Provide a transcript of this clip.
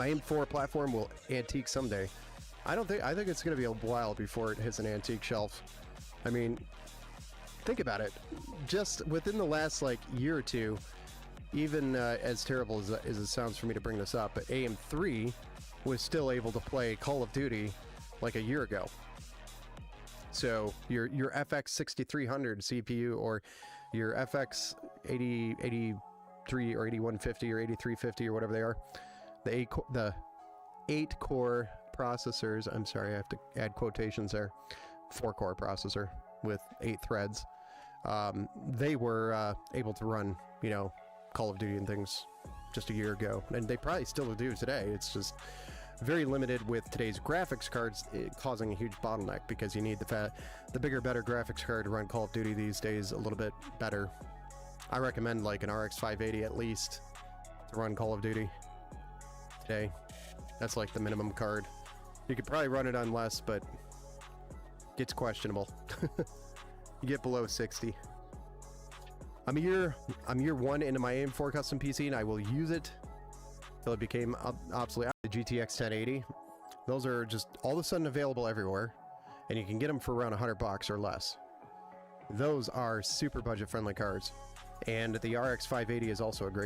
My M4 platform will antique someday. I think it's going to be a while before it hits an antique shelf. I mean, think about it. Just within the last like year or two, even as terrible as it sounds for me to bring this up, but AM3 was still able to play Call of Duty like a year ago. So your FX 6300 CPU or your FX 8083 or 8150 or 8350 or whatever they are, the 8-core processors, I'm sorry, I have to add quotations there, 4-core processor with 8 threads, they were able to run, you know, Call of Duty and things just a year ago, and they probably still do today. It's just very limited with today's graphics cards, causing a huge bottleneck because you need the bigger, better graphics card to run Call of Duty these days a little bit better. I recommend like an RX 580 at least to run Call of Duty today. That's like the minimum card. You could probably run it on less, but it's questionable. You get below 60. I'm year 1 into my AM4 custom PC, and I will use it till it became obsolete. The GTX 1080, those are just all of a sudden available everywhere, and you can get them for around $100 or less. Those are super budget-friendly cards, and the RX 580 is also a great